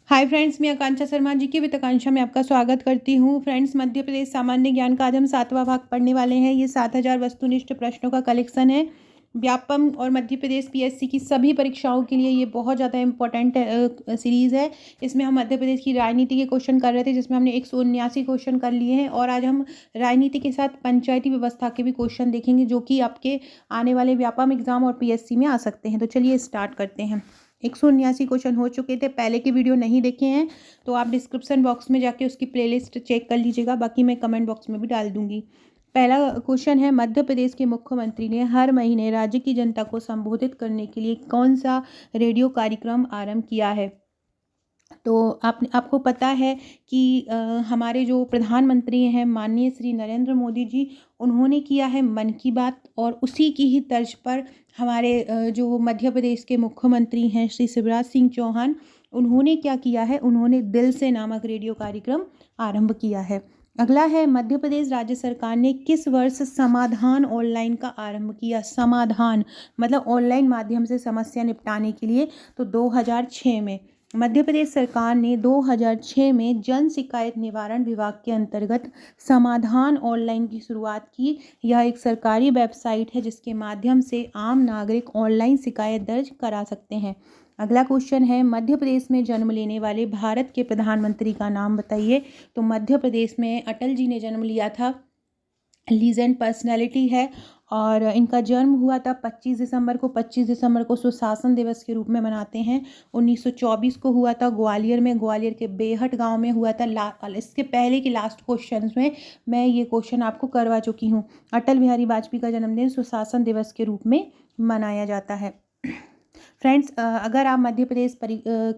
Hi friends, मैं आकांक्षा शर्मा जी की वित्त आकांक्षा में आपका स्वागत करती हूँ। फ्रेंड्स, मध्य प्रदेश सामान्य ज्ञान का आज हम 7वां भाग पढ़ने वाले हैं। ये 7000 वस्तुनिष्ठ प्रश्नों का कलेक्शन है। व्यापम और मध्य प्रदेश पीएससी की सभी परीक्षाओं के लिए ये बहुत ज़्यादा इंपॉर्टेंट सीरीज़ है। इसमें हम मध्य प्रदेश की राजनीति के क्वेश्चन कर रहे थे, जिसमें हमने 179 क्वेश्चन कर लिए हैं। और आज हम राजनीति के साथ पंचायती व्यवस्था के भी क्वेश्चन देखेंगे, जो कि आपके आने वाले व्यापम एग्जाम और पीएससी में आ सकते हैं। तो चलिए स्टार्ट करते हैं। 179 क्वेश्चन हो चुके थे। पहले के वीडियो नहीं देखे हैं तो आप डिस्क्रिप्शन बॉक्स में जाके उसकी प्लेलिस्ट चेक कर लीजिएगा, बाकी मैं कमेंट बॉक्स में भी डाल दूंगी। पहला क्वेश्चन है, मध्य प्रदेश के मुख्यमंत्री ने हर महीने राज्य की जनता को संबोधित करने के लिए कौन सा रेडियो कार्यक्रम आरंभ किया है? तो आपको पता है कि हमारे जो प्रधानमंत्री हैं माननीय श्री नरेंद्र मोदी जी, उन्होंने किया है मन की बात। और उसी की ही तर्ज पर हमारे जो मध्य प्रदेश के मुख्यमंत्री हैं श्री शिवराज सिंह चौहान, उन्होंने क्या किया है, उन्होंने दिल से नामक रेडियो कार्यक्रम आरंभ किया है। अगला है, मध्य प्रदेश राज्य सरकार ने किस वर्ष समाधान ऑनलाइन का आरंभ किया? समाधान मतलब ऑनलाइन माध्यम से समस्या निपटाने के लिए। तो 2006 में मध्य प्रदेश सरकार ने 2006 में जन शिकायत निवारण विभाग के अंतर्गत समाधान ऑनलाइन की शुरुआत की। यह एक सरकारी वेबसाइट है जिसके माध्यम से आम नागरिक ऑनलाइन शिकायत दर्ज करा सकते हैं। अगला क्वेश्चन है, मध्य प्रदेश में जन्म लेने वाले भारत के प्रधानमंत्री का नाम बताइए। तो मध्य प्रदेश में अटल जी ने जन्म लिया था। लीजेंड पर्सनैलिटी है और इनका जन्म हुआ था 25 दिसंबर को। 25 दिसंबर को सुशासन दिवस के रूप में मनाते हैं। 1924 को हुआ था ग्वालियर में, ग्वालियर के बेहट गांव में हुआ था। इसके पहले के लास्ट क्वेश्चन में मैं ये क्वेश्चन आपको करवा चुकी हूँ। अटल बिहारी वाजपेयी का जन्मदिन सुशासन दिवस के रूप में मनाया जाता है। फ्रेंड्स, अगर आप मध्य प्रदेश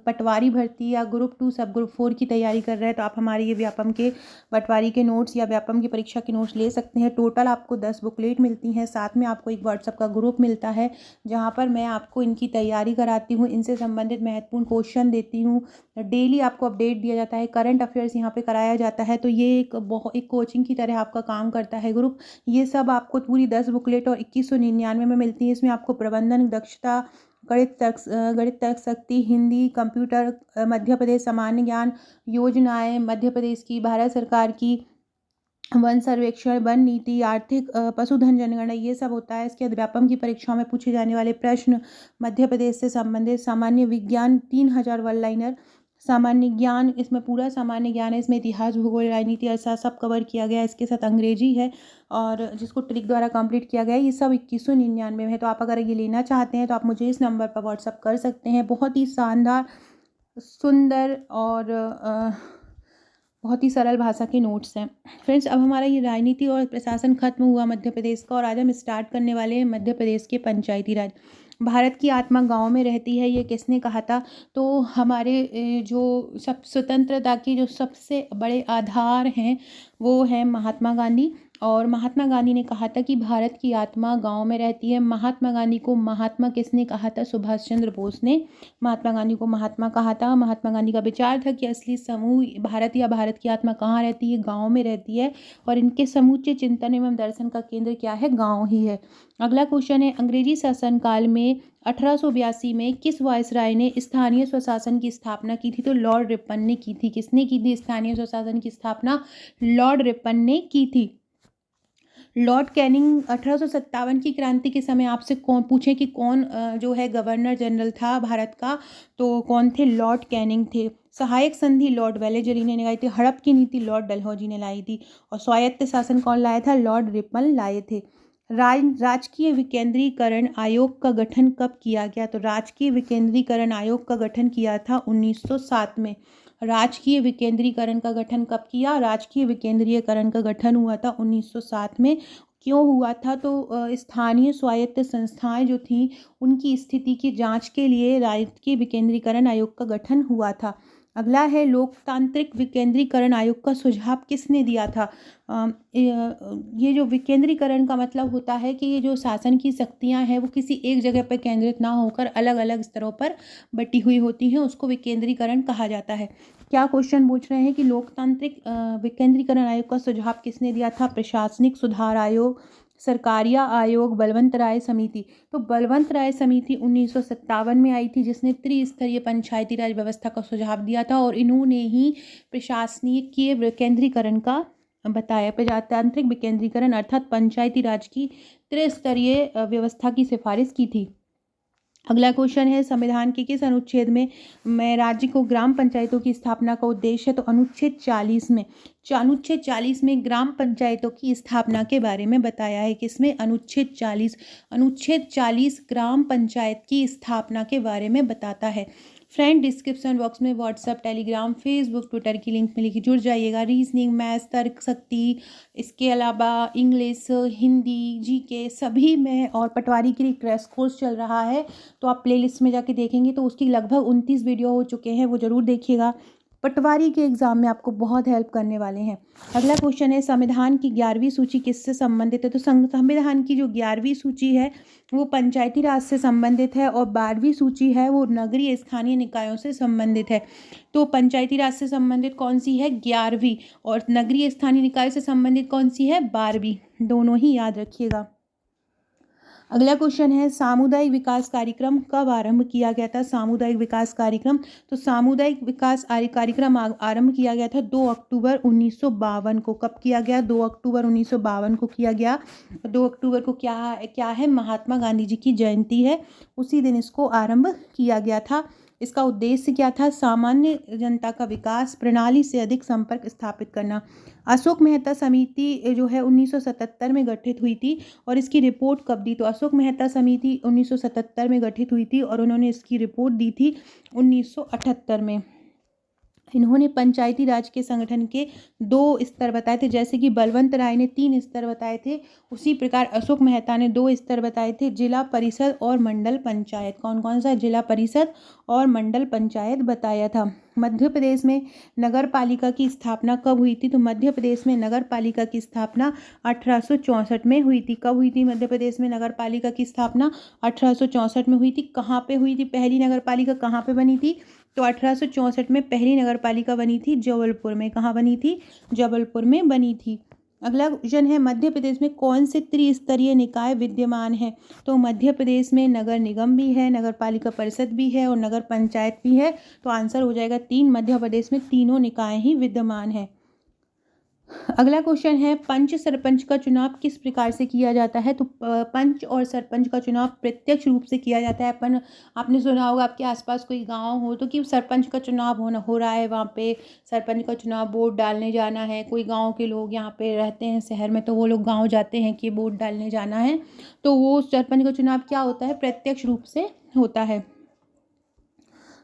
पटवारी भर्ती या ग्रुप 2 सब ग्रुप 4 की तैयारी कर रहे हैं तो आप हमारे ये व्यापम के पटवारी के नोट्स या व्यापम की परीक्षा के नोट्स ले सकते हैं। टोटल आपको 10 बुकलेट मिलती हैं, साथ में आपको एक व्हाट्सएप का ग्रुप मिलता है जहाँ पर मैं आपको इनकी तैयारी कराती हूँ, इनसे संबंधित महत्वपूर्ण क्वेश्चन देती हूँ। डेली आपको अपडेट दिया जाता है, करंट अफेयर्स यहाँ पे कराया जाता है। तो ये एक कोचिंग की तरह आपका काम करता है ग्रुप। ये सब आपको पूरी 10 बुकलेट और 2199 में मिलती है। इसमें आपको प्रबंधन दक्षता, गणित तर्क शक्ति, हिंदी, कंप्यूटर, मध्य प्रदेश सामान्य ज्ञान, योजनाएं, मध्य प्रदेश की भारत सरकार की वन सर्वेक्षण, वन नीति, आर्थिक, पशुधन जनगणना, ये सब होता है। इसके बाद व्यापम की परीक्षाओं में पूछे जाने वाले प्रश्न, मध्य प्रदेश से संबंधित सामान्य विज्ञान 3000 वन लाइनर, सामान्य ज्ञान, इसमें पूरा सामान्य ज्ञान है। इसमें इतिहास, भूगोल, राजनीति, अर्थशास्त्र सब कवर किया गया है। इसके साथ अंग्रेजी है और जिसको ट्रिक द्वारा कंप्लीट किया गया है। ये सब 2199 में है। तो आप अगर ये लेना चाहते हैं तो आप मुझे इस नंबर पर व्हाट्सअप कर सकते हैं। बहुत ही शानदार, सुंदर और बहुत ही सरल भाषा के नोट्स हैं। फ्रेंड्स, अब हमारा ये राजनीति और प्रशासन खत्म हुआ मध्य प्रदेश का, और आज हम स्टार्ट करने वाले हैं मध्य प्रदेश के पंचायती राज। भारत की आत्मा गांव में रहती है, ये किसने कहा था? तो हमारे जो सब स्वतंत्रता के जो सबसे बड़े आधार हैं वो हैं महात्मा गांधी। और महात्मा गांधी ने कहा था कि भारत की आत्मा गांव में रहती है। महात्मा गांधी को महात्मा किसने कहा था? सुभाष चंद्र बोस ने महात्मा गांधी को महात्मा कहा था। महात्मा गांधी का विचार था कि असली समूह भारत या भारत की आत्मा कहाँ रहती है? गांव में रहती है। और इनके समूचे चिंतन एवं दर्शन का केंद्र क्या है? गांव ही है। अगला क्वेश्चन है, अंग्रेजी शासनकाल में 1882 में किस वायसराय ने स्थानीय स्वशासन की स्थापना की थी? तो लॉर्ड रिपन ने की थी। किसने की थी स्थानीय स्वशासन की स्थापना? लॉर्ड रिपन ने की थी। लॉर्ड कैनिंग 1857 की क्रांति के समय आपसे कौन पूछे कि कौन जो है गवर्नर जनरल था भारत का, तो कौन थे? लॉर्ड कैनिंग थे। सहायक संधि लॉर्ड वेलेजरी ने लगाई थी। हड़प की नीति लॉर्ड डलहौजी ने लाई थी। और स्वायत्त शासन कौन लाया था? लॉर्ड रिपन लाए थे। राजकीय विकेंद्रीकरण आयोग का गठन कब किया गया? तो राजकीय विकेंद्रीकरण आयोग का गठन किया था 1907 में। राजकीय विकेंद्रीकरण का गठन कब किया? राजकीय विकेंद्रीकरण का गठन हुआ था 1907 में। क्यों हुआ था? तो स्थानीय स्वायत्त संस्थाएं जो थीं उनकी स्थिति की जांच के लिए राजकीय विकेंद्रीकरण आयोग का गठन हुआ था। अगला है, लोकतांत्रिक विकेंद्रीकरण आयोग का सुझाव किसने दिया था? ये जो विकेंद्रीकरण का मतलब होता है कि ये जो शासन की शक्तियां हैं वो किसी एक जगह पर केंद्रित ना होकर अलग अलग स्तरों पर बटी हुई होती हैं, उसको विकेंद्रीकरण कहा जाता है। क्या क्वेश्चन पूछ रहे हैं कि लोकतांत्रिक विकेंद्रीकरण आयोग का सुझाव किसने दिया था? प्रशासनिक सुधार आयोग, सरकारिया आयोग, बलवंत राय समिति। तो बलवंत राय समिति 1957 में आई थी, जिसने त्रिस्तरीय पंचायती राज व्यवस्था का सुझाव दिया था और इन्होंने ही प्रशासनिक विकेंद्रीकरण का बताया। प्रजातांत्रिक विकेंद्रीकरण अर्थात पंचायती राज की त्रिस्तरीय व्यवस्था की सिफारिश की थी। अगला क्वेश्चन है, संविधान के किस अनुच्छेद में राज्य को ग्राम पंचायतों की स्थापना का उद्देश्य है? तो अनुच्छेद 40 में। अनुच्छेद 40 में ग्राम पंचायतों की स्थापना के बारे में बताया है। किसमें? अनुच्छेद 40। अनुच्छेद 40 ग्राम पंचायत की स्थापना के बारे में बताता है। फ्रेंड, डिस्क्रिप्शन बॉक्स में व्हाट्सएप, टेलीग्राम, फेसबुक, ट्विटर की लिंक मिलेगी, जुड़ जाइएगा। रीजनिंग, मैथ्स, तर्क शक्ति, इसके अलावा इंग्लिश, हिंदी, जीके सभी में, और पटवारी के लिए क्रैश कोर्स चल रहा है, तो आप प्लेलिस्ट में जाके देखेंगे तो उसकी लगभग 29 वीडियो हो चुके हैं, वो ज़रूर देखिएगा। पटवारी के एग्जाम में आपको बहुत हेल्प करने वाले हैं। अगला क्वेश्चन है, संविधान की 11वीं सूची किससे संबंधित है? तो संविधान की जो 11वीं सूची है वो पंचायती राज से संबंधित है, और 12वीं सूची है वो नगरीय स्थानीय निकायों से संबंधित है। तो पंचायती राज से संबंधित कौन सी है? 11वीं। और नगरीय स्थानीय निकाय से संबंधित कौन सी है? 12वीं। दोनों ही याद रखिएगा। अगला क्वेश्चन है, सामुदायिक विकास कार्यक्रम कब आरंभ किया गया था? सामुदायिक विकास कार्यक्रम, तो सामुदायिक विकास कार्यक्रम आरंभ किया गया था 2 अक्टूबर 1952 को। कब किया गया? 2 अक्टूबर 1952 को किया गया। 2 अक्टूबर को क्या है? महात्मा गांधी जी की जयंती है, उसी दिन इसको आरंभ किया गया था। इसका उद्देश्य क्या था? सामान्य जनता का विकास, प्रणाली से अधिक संपर्क स्थापित करना। अशोक मेहता समिति जो है 1977 में गठित हुई थी, और इसकी रिपोर्ट कब दी? तो अशोक मेहता समिति 1977 में गठित हुई थी और उन्होंने इसकी रिपोर्ट दी थी 1978 में। इन्होंने पंचायती राज के संगठन के 2 स्तर बताए थे, जैसे कि बलवंत राय ने 3 स्तर बताए थे, उसी प्रकार अशोक मेहता ने 2 स्तर बताए थे, जिला परिषद और मंडल पंचायत। कौन कौन सा? जिला परिषद और मंडल पंचायत बताया था। मध्य प्रदेश में नगर पालिका की स्थापना कब हुई थी? तो मध्य प्रदेश में नगर पालिका की स्थापना 1864 में हुई थी। कब हुई थी मध्य प्रदेश में नगर पालिका की स्थापना? 1864 में हुई थी। कहाँ पे हुई थी पहली नगर पालिका, कहाँ पे बनी थी? तो 1864 में पहली नगर पालिका बनी थी जबलपुर में। कहाँ बनी थी? जबलपुर में बनी थी। अगला क्वेश्चन है, मध्य प्रदेश में कौन से त्रिस्तरीय निकाय विद्यमान है? तो मध्य प्रदेश में नगर निगम भी है, नगर पालिका परिषद भी है और नगर पंचायत भी है। तो आंसर हो जाएगा 3। मध्य प्रदेश में तीनों निकाय ही विद्यमान है। अगला क्वेश्चन है, पंच सरपंच का चुनाव किस प्रकार से किया जाता है? तो पंच और सरपंच का चुनाव प्रत्यक्ष रूप से किया जाता है। आपने सुना होगा, आपके आसपास कोई गांव हो तो कि सरपंच का चुनाव हो रहा है, वहाँ पे सरपंच का चुनाव वोट डालने जाना है। कोई गांव के लोग यहाँ पे रहते हैं शहर में, तो वो लोग गाँव जाते हैं कि वोट डालने जाना है, तो वो सरपंच का चुनाव क्या होता है? प्रत्यक्ष रूप से होता है।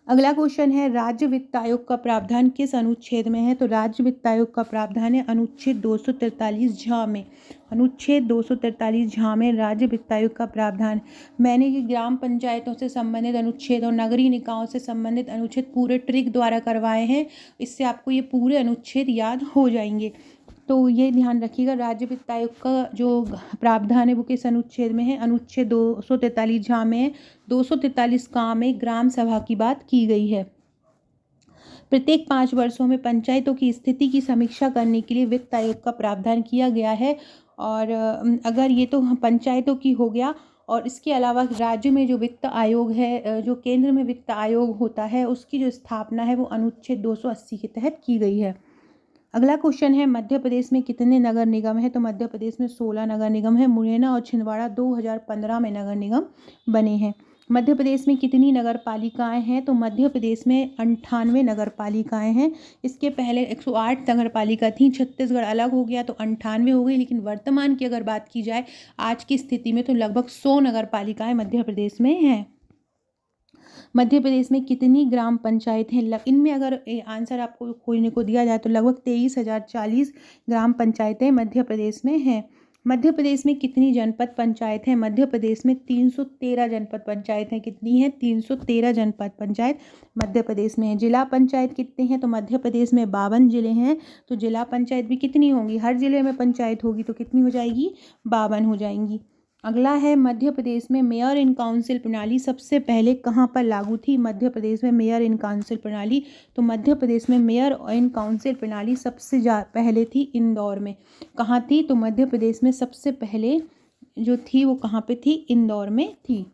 अगला क्वेश्चन है, राज्य वित्त आयोग का प्रावधान किस अनुच्छेद में है? तो राज्य वित्त आयोग का प्रावधान है अनुच्छेद 243 झ में। अनुच्छेद 243 झ में राज्य वित्त आयोग का प्रावधान। मैंने ये ग्राम पंचायतों से संबंधित अनुच्छेद और नगरीय निकायों से संबंधित अनुच्छेद पूरे ट्रिक द्वारा करवाए हैं, इससे आपको ये पूरे अनुच्छेद याद हो जाएंगे। तो ये ध्यान रखिएगा, राज्य वित्त आयोग का जो प्रावधान है वो किस अनुच्छेद में है? अनुच्छेद 243 झ में है। 243 का में ग्राम सभा की बात की गई है। प्रत्येक 5 वर्षों में पंचायतों की स्थिति की समीक्षा करने के लिए वित्त आयोग का प्रावधान किया गया है। और अगर ये तो पंचायतों की हो गया, और इसके अलावा राज्य में जो वित्त आयोग है, जो केंद्र में वित्त आयोग होता है, उसकी जो स्थापना है वो अनुच्छेद 280 के तहत की गई है। अगला क्वेश्चन है, मध्य प्रदेश में कितने नगर निगम है? तो मध्य प्रदेश में 16 नगर निगम है। मुरैना और छिंदवाड़ा 2015 में नगर निगम बने हैं। मध्य प्रदेश में कितनी नगर पालिकाएँ हैं? तो मध्य प्रदेश में 98 नगर पालिकाएँ हैं। इसके पहले 108 नगर पालिका थी, छत्तीसगढ़ अलग हो गया तो 98 हो गई। लेकिन वर्तमान की अगर बात की जाए आज की स्थिति में, तो लगभग 100 नगर पालिकाएँ मध्य प्रदेश में हैं। मध्य प्रदेश में कितनी ग्राम पंचायत हैं? इनमें अगर आंसर आपको खोजने को दिया जाए तो लगभग 23,040 ग्राम पंचायतें मध्य प्रदेश में हैं। मध्य प्रदेश में कितनी जनपद पंचायत हैं? मध्य प्रदेश में 313 जनपद पंचायत हैं। कितनी है? 313 जनपद पंचायत मध्य प्रदेश में है। जिला पंचायत कितने हैं? तो मध्य प्रदेश में 52 जिले हैं। तो जिला पंचायत भी कितनी होंगी? हर जिले में पंचायत होगी तो कितनी हो जाएगी? 52 हो जाएंगी। अगला है, मध्य प्रदेश में मेयर इन काउंसिल प्रणाली सबसे पहले कहाँ पर लागू थी? मध्य प्रदेश में मेयर इन काउंसिल प्रणाली, तो मध्य प्रदेश में मेयर इन काउंसिल प्रणाली सबसे पहले थी इंदौर में। कहाँ थी? तो मध्य प्रदेश में सबसे पहले जो थी वो कहाँ पे थी? इंदौर में थी।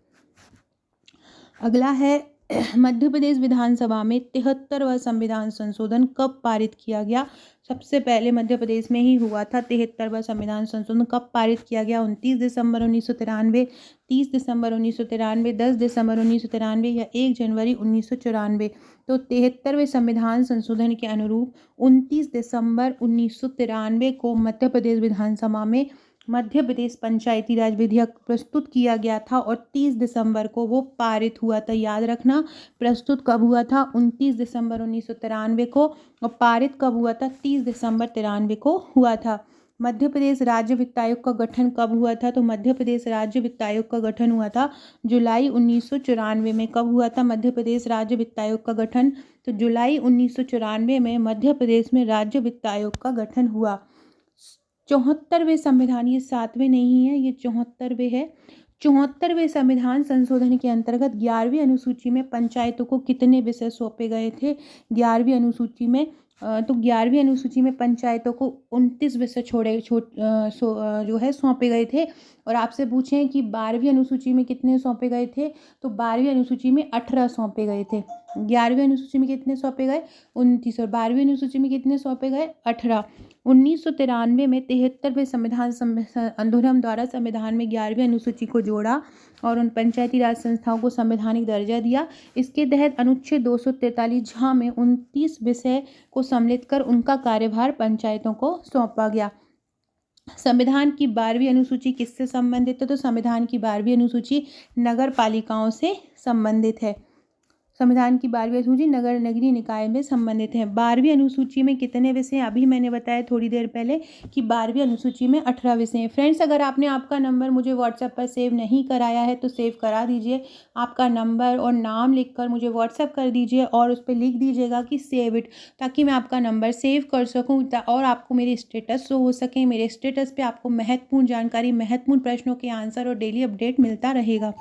अगला है मध्य प्रदेश विधानसभा में 73वां संविधान संशोधन कब पारित किया गया? सबसे पहले मध्य प्रदेश में ही हुआ था 73वां संविधान संशोधन। कब पारित किया गया? 29 दिसंबर 1993, 30 दिसंबर 1993, 10 दिसंबर 1993 या 1 जनवरी 1994। तो 73वें संविधान संशोधन के अनुरूप 29 दिसंबर 1993 को मध्य प्रदेश विधानसभा में मध्य प्रदेश पंचायती राज विधेयक प्रस्तुत किया गया था और 30 दिसंबर को वो पारित हुआ था। याद रखना, प्रस्तुत कब हुआ था? 29 दिसंबर 1993 को, और पारित कब हुआ था? 30 दिसंबर 93 को हुआ था। मध्य प्रदेश राज्य वित्त आयोग का गठन कब हुआ था? तो मध्य प्रदेश राज्य वित्त आयोग का गठन हुआ था जुलाई 1994 में। कब हुआ था मध्य प्रदेश राज्य वित्त आयोग का गठन? तो जुलाई 1994 में मध्य प्रदेश में राज्य वित्त आयोग का गठन हुआ। 74वें संविधान, ये 7वें नहीं है, ये 74वें है। 74वें संविधान संशोधन के अंतर्गत 11वीं अनुसूची में पंचायतों को कितने विषय सौंपे गए थे? 11वीं अनुसूची में तो 11वीं अनुसूची में पंचायतों को 29 विषय जो है सौंपे गए थे। और आपसे पूछें कि 12वीं अनुसूची में कितने सौंपे गए थे? तो 12वीं अनुसूची में 18 सौंपे गए थे। 11वीं अनुसूची में कितने सौंपे गए? 29। और 12वीं अनुसूची में कितने सौंपे गए? 18। 1993 में 73वें संविधान अधिनियम द्वारा संविधान में 11वीं अनुसूची को जोड़ा और उन पंचायती राज संस्थाओं को संवैधानिक दर्जा दिया। इसके तहत अनुच्छेद 243 में 29 विषय को सम्मिलित कर उनका कार्यभार पंचायतों को सौंपा गया। संविधान की 12वीं अनुसूची किससे संबंधित है? तो संविधान की 12वीं अनुसूची नगर पालिकाओं से संबंधित है। संविधान की 12वीं अनुसूची नगर नगरीय निकाय में संबंधित है। 12वीं अनुसूची में कितने विषय हैं? अभी मैंने बताया थोड़ी देर पहले कि 12वीं अनुसूची में 18 विषय हैं। फ्रेंड्स, अगर आपने आपका नंबर मुझे व्हाट्सएप पर सेव नहीं कराया है तो सेव करा दीजिए। आपका नंबर और नाम लिखकर मुझे व्हाट्सएप कर दीजिए और उस पर लिख दीजिएगा कि सेव इट, ताकि मैं आपका नंबर सेव कर सकूँ और आपको मेरे स्टेटस शो हो सके। मेरे स्टेटस पर आपको महत्वपूर्ण जानकारी, महत्वपूर्ण प्रश्नों के आंसर और डेली अपडेट मिलता रहेगा।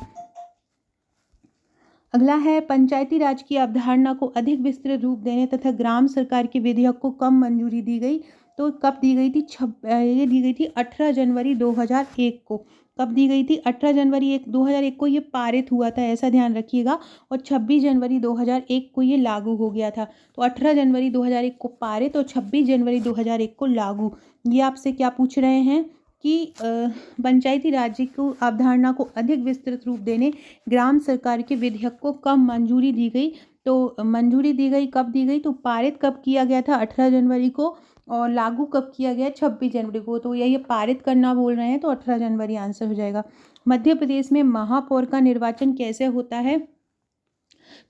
अगला है पंचायती राज की अवधारणा को अधिक विस्तृत रूप देने तथा ग्राम सरकार के विधेयक को कब मंजूरी दी गई? तो कब दी गई थी? ये दी गई थी 18 जनवरी 2001 को। कब दी गई थी? 18 जनवरी 2001 को ये पारित हुआ था, ऐसा ध्यान रखिएगा। और 26 जनवरी 2001 को ये लागू हो गया था। तो 18 जनवरी 2001 को पारित और 26 जनवरी 2001 को लागू। ये आपसे क्या पूछ रहे हैं कि पंचायती राज को अवधारणा को अधिक विस्तृत रूप देने ग्राम सरकार के विधेयक को कब मंजूरी दी गई? तो मंजूरी दी गई, कब दी गई? तो पारित कब किया गया था? 18 जनवरी को। और लागू कब किया गया? 26 जनवरी को। तो यही पारित करना बोल रहे हैं, तो 18 जनवरी आंसर हो जाएगा। मध्य प्रदेश में महापौर का निर्वाचन कैसे होता है?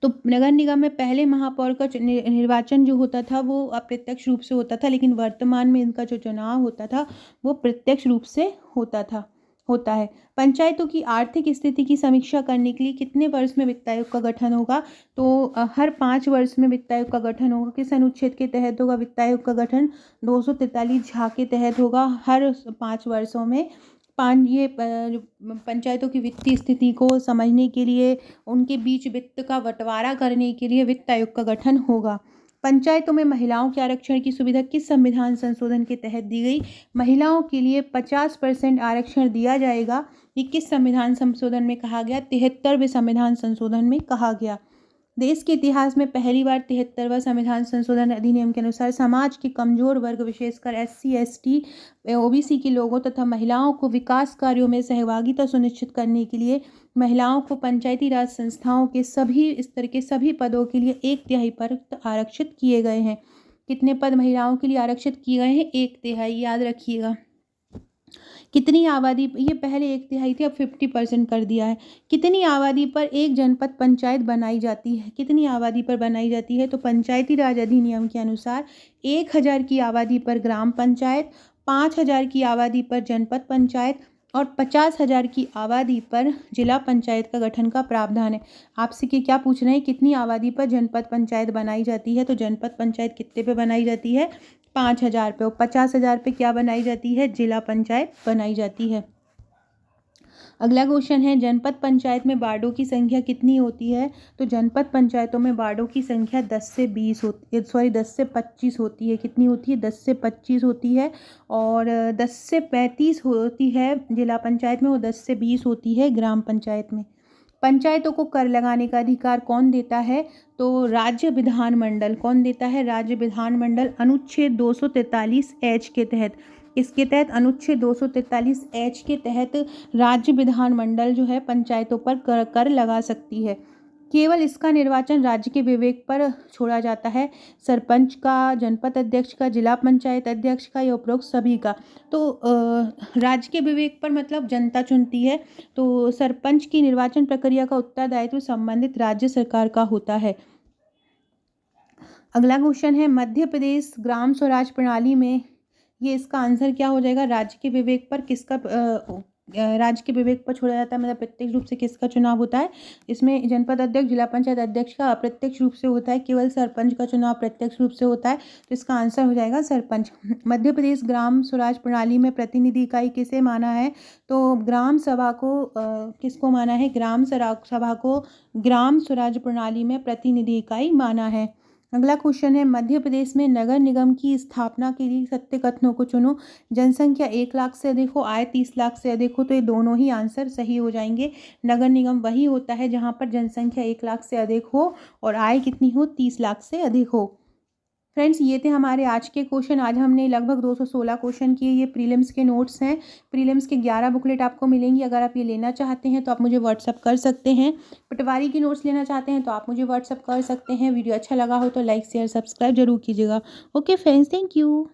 तो नगर निगम में पहले महापौर का निर्वाचन जो होता था वो अप्रत्यक्ष रूप से होता था, लेकिन वर्तमान में इनका जो चुनाव होता था वो प्रत्यक्ष रूप से होता है। पंचायतों की आर्थिक स्थिति की समीक्षा करने के लिए कितने वर्ष में वित्त आयोग का गठन होगा? तो हर 5 वर्ष में वित्त आयोग का गठन होगा। किस अनुच्छेद के तहत होगा वित्त आयोग का गठन? 243 के तहत होगा। हर 5 वर्षों में ये पंचायतों की वित्तीय स्थिति को समझने के लिए, उनके बीच वित्त का बंटवारा करने के लिए वित्त आयोग का गठन होगा। पंचायतों में महिलाओं के आरक्षण की सुविधा किस संविधान संशोधन के तहत दी गई? महिलाओं के लिए 50% आरक्षण दिया जाएगा। ये किस संविधान संशोधन में कहा गया? 73वें संविधान संशोधन में कहा गया। देश के इतिहास में पहली बार 73वां संविधान संशोधन अधिनियम के अनुसार समाज के कमजोर वर्ग, विशेषकर SC, ST, OBC के लोगों तथा महिलाओं को विकास कार्यों में सहभागिता सुनिश्चित करने के लिए महिलाओं को पंचायती राज संस्थाओं के सभी स्तर के सभी पदों के लिए 1/3 पद आरक्षित किए गए हैं। कितने पद महिलाओं के लिए आरक्षित किए गए हैं? 1/3, याद रखिएगा। कितनी आबादी, ये पहले 1/3 थी, अब 50% कर दिया है। कितनी आबादी पर एक जनपद पंचायत बनाई जाती है? कितनी आबादी पर बनाई जाती है? तो पंचायती राज अधिनियम के अनुसार 1000 की आबादी पर ग्राम पंचायत, 5000 की आबादी पर जनपद पंचायत और 50,000 की आबादी पर जिला पंचायत का गठन का प्रावधान है। आपसे क्या पूछ रहे हैं? कितनी आबादी पर जनपद पंचायत बनाई जाती है? तो जनपद पंचायत कितने पे बनाई जाती है? 5000 पे। और 50,000 पे क्या बनाई जाती है? जिला पंचायत बनाई जाती है। अगला क्वेश्चन है, जनपद पंचायत में वार्डों की संख्या कितनी होती है? तो जनपद पंचायतों में वार्डों की संख्या 10 से 25 होती है। कितनी होती है? 10 से 25 होती है। और 10 से 35 होती है जिला पंचायत में, वो 10 से 20 होती है ग्राम पंचायत में। पंचायतों को कर लगाने का अधिकार कौन देता है? तो राज्य विधानमंडल। कौन देता है? राज्य विधानमंडल, अनुच्छेद 243 एच के तहत। इसके तहत अनुच्छेद 243 एच के तहत राज्य विधानमंडल जो है पंचायतों पर कर लगा सकती है। केवल इसका निर्वाचन राज्य के विवेक पर छोड़ा जाता है। सरपंच का, जनपद अध्यक्ष का, जिला पंचायत अध्यक्ष का या उपरोक्त सभी का। तो राज्य के विवेक पर मतलब जनता चुनती है। तो सरपंच की निर्वाचन प्रक्रिया का उत्तरदायित्व संबंधित राज्य सरकार का होता है। अगला क्वेश्चन है, मध्य प्रदेश ग्राम स्वराज प्रणाली में, ये इसका आंसर क्या हो जाएगा? राज्य के विवेक पर किसका राज्य के विवेक पर छोड़ा जाता है, मतलब प्रत्यक्ष रूप से किसका चुनाव होता है? इसमें जनपद अध्यक्ष, जिला पंचायत अध्यक्ष का अप्रत्यक्ष रूप से होता है, केवल सरपंच का चुनाव प्रत्यक्ष रूप से होता है। तो इसका आंसर हो जाएगा सरपंच। मध्य प्रदेश ग्राम स्वराज प्रणाली में प्रतिनिधि इकाई किसे माना है? तो ग्राम सभा को किसको माना है? ग्राम सभा को ग्राम स्वराज प्रणाली में प्रतिनिधि इकाई माना है। अगला क्वेश्चन है, मध्य प्रदेश में नगर निगम की स्थापना के लिए सत्य कथनों को चुनो। जनसंख्या 1 लाख से अधिक हो, आय 30 लाख से अधिक हो। तो ये दोनों ही आंसर सही हो जाएंगे। नगर निगम वही होता है जहां पर जनसंख्या 1 लाख से अधिक हो और आय कितनी हो? 30 लाख से अधिक हो। फ्रेंड्स, ये थे हमारे आज के क्वेश्चन। आज हमने लगभग 216 क्वेश्चन किए। ये प्रीलिम्स के नोट्स हैं। प्रीलिम्स के 11 बुकलेट आपको मिलेंगी। अगर आप ये लेना चाहते हैं तो आप मुझे व्हाट्सअप कर सकते हैं। पटवारी की नोट्स लेना चाहते हैं तो आप मुझे व्हाट्सअप कर सकते हैं। वीडियो अच्छा लगा हो तो लाइक शेयर सब्सक्राइब जरूर कीजिएगा। Okay friends, thank you.